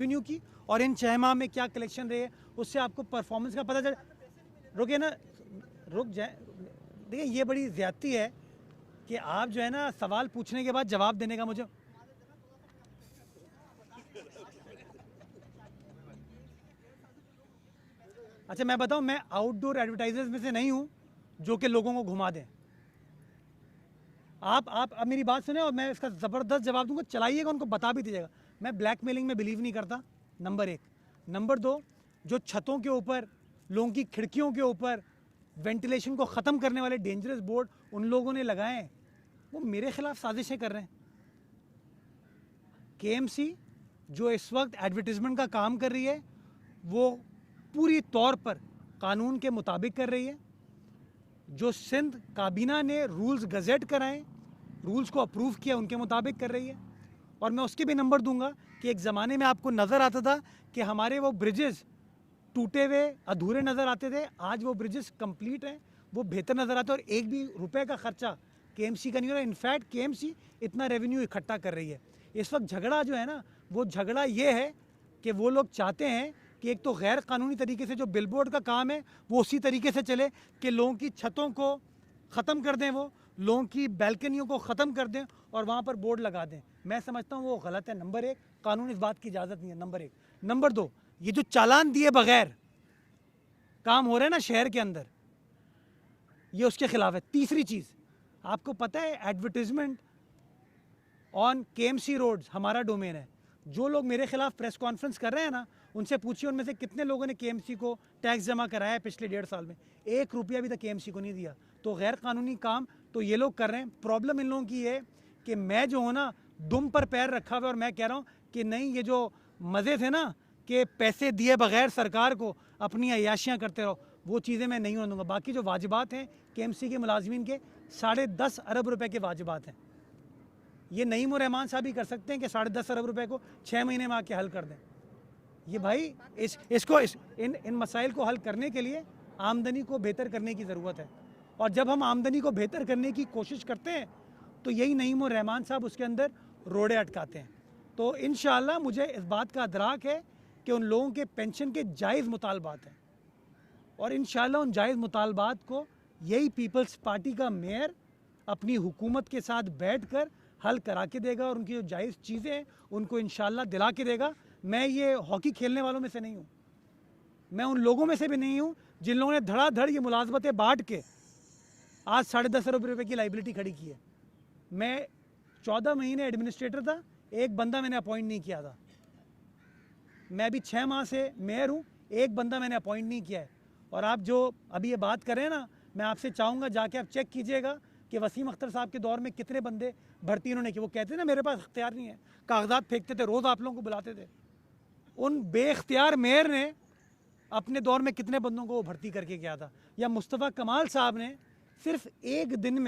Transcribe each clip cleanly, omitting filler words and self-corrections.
Revenue की और इन 6 माह में क्या कलेक्शन रहे है, उससे आपको परफॉर्मेंस का पता चल। रुकिए ना, रुक जाए। देखिए ये बड़ी ज़्यादती है कि आप जो है ना सवाल पूछने के बाद जवाब देने का मुझे। अच्छा मैं बताऊं, मैं आउटडोर एडवर्टाइजर्स में से नहीं हूं जो कि लोगों को घुमा दें। आप अब मेरी बात सुने और मैं इसका ज़बरदस्त जवाब दूंगा, चलाइएगा, उनको बता भी दीजिएगा। मैं ब्लैकमेलिंग में बिलीव नहीं करता, नंबर 1। नंबर 2, जो छतों के ऊपर, लोगों की खिड़कियों के ऊपर वेंटिलेशन को ख़त्म करने वाले डेंजरस बोर्ड उन लोगों ने लगाए हैं, वो मेरे खिलाफ साजिशें कर रहे हैं। केएमसी जो इस वक्त एडवर्टीजमेंट का काम कर रही है वो पूरी तौर पर कानून के मुताबिक कर रही है। जो सिंध काबीना ने रूल्स गजेट कराए, रूल्स को अप्रूव किया, उनके मुताबिक कर रही है। और मैं उसके भी नंबर दूंगा कि एक ज़माने में आपको नज़र आता था कि हमारे वो ब्रिजेस टूटे हुए अधूरे नज़र आते थे, आज वो ब्रिजेस कंप्लीट हैं, वो बेहतर नज़र आते हैं और एक भी रुपए का खर्चा केएमसी का नहीं हो रहा। इनफैक्ट केएमसी इतना रेवेन्यू इकट्ठा कर रही है। इस वक्त झगड़ा जो है ना, वो झगड़ा ये है कि वो लोग चाहते हैं कि एक तो गैर कानूनी तरीके से जो बिलबोर्ड का काम है वो उसी तरीके से चले कि लोगों की छतों को ख़त्म कर दें, वो लोगों की बैल्कनियों को ख़त्म कर दें और वहाँ पर बोर्ड लगा दें। मैं समझता हूँ वो गलत है, नंबर 1। कानून इस बात की इजाज़त नहीं है, नंबर 1। नंबर 2, ये जो चालान दिए बगैर काम हो रहे हैं ना शहर के अंदर, ये उसके खिलाफ है। तीसरी चीज़, आपको पता है एडवर्टीजमेंट ऑन केएमसी रोड्स हमारा डोमेन है। जो लोग मेरे खिलाफ प्रेस कॉन्फ्रेंस कर रहे हैं ना, उनसे पूछिए उनमें से कितने लोगों ने केएमसी को टैक्स जमा कराया है पिछले 1.5 साल में। 1 रुपया अभी तक केएमसी को नहीं दिया। तो गैर कानूनी काम तो ये लोग कर रहे हैं। प्रॉब्लम इन लोगों की है कि मैं जो हूँ ना दुम पर पैर रखा हुआ, और मैं कह रहा हूँ कि नहीं, ये जो मज़े थे ना कि पैसे दिए बगैर सरकार को अपनी अयाशियाँ करते रहो, वो चीज़ें मैं नहीं होने दूँगा। बाकी जो वाजिबात हैं केएमसी के मुलाजमीन के, 10.5 अरब रुपए के वाजिबात हैं। ये नईम उर रहमान साहब ही कर सकते हैं कि 10.5 अरब रुपए को 6 महीने में आके हल कर दें। ये भाई इन मसाइल को हल करने के लिए आमदनी को बेहतर करने की ज़रूरत है। और जब हम आमदनी को बेहतर करने की कोशिश करते हैं तो यही नईम उर रहमान साहब उसके अंदर रोड़े अटकाते हैं। तो इंशाअल्लाह मुझे इस बात का अदराक है कि उन लोगों के पेंशन के जायज़ मुतालबात हैं और इंशाअल्लाह उन जायज़ मुतालबात को यही पीपल्स पार्टी का मेयर अपनी हुकूमत के साथ बैठ कर हल करा के देगा और उनकी जो जायज़ चीज़ें हैं उनको इंशाअल्लाह दिला के देगा। मैं ये हॉकी खेलने वालों में से नहीं हूँ, मैं उन लोगों में से भी नहीं हूँ जिन लोगों ने धड़ाधड़ ये मुलाजमतें बांट के आज 10.5 अरब रुपये की लाइबिलिटी खड़ी की है। मैं 14 महीने एडमिनिस्ट्रेटर था, एक बंदा मैंने अपॉइंट नहीं किया था। मैं अभी 6 माह से मेयर हूँ, एक बंदा मैंने अपॉइंट नहीं किया है। और आप जो अभी ये बात कर रहे हैं ना, मैं आपसे चाहूँगा जाके आप चेक कीजिएगा कि वसीम अख्तर साहब के दौर में कितने बंदे भर्ती इन्होंने की। वो कहते थे ना मेरे पास इख्तियार नहीं है, कागजात फेंकते थे, रोज़ आप लोगों को बुलाते थे। उन बेख्तियार मेयर ने अपने दौर में कितने बंदों को भर्ती करके किया था। या मुस्तफ़ा कमाल साहब ने सिर्फ एक दिन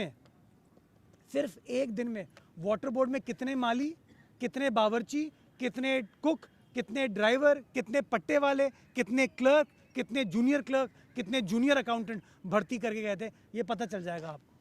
में वाटर बोर्ड में कितने माली, कितने बावर्ची, कितने कुक, कितने ड्राइवर, कितने पट्टे वाले, कितने क्लर्क, कितने जूनियर क्लर्क, कितने जूनियर अकाउंटेंट भर्ती करके गए थे, ये पता चल जाएगा आपको।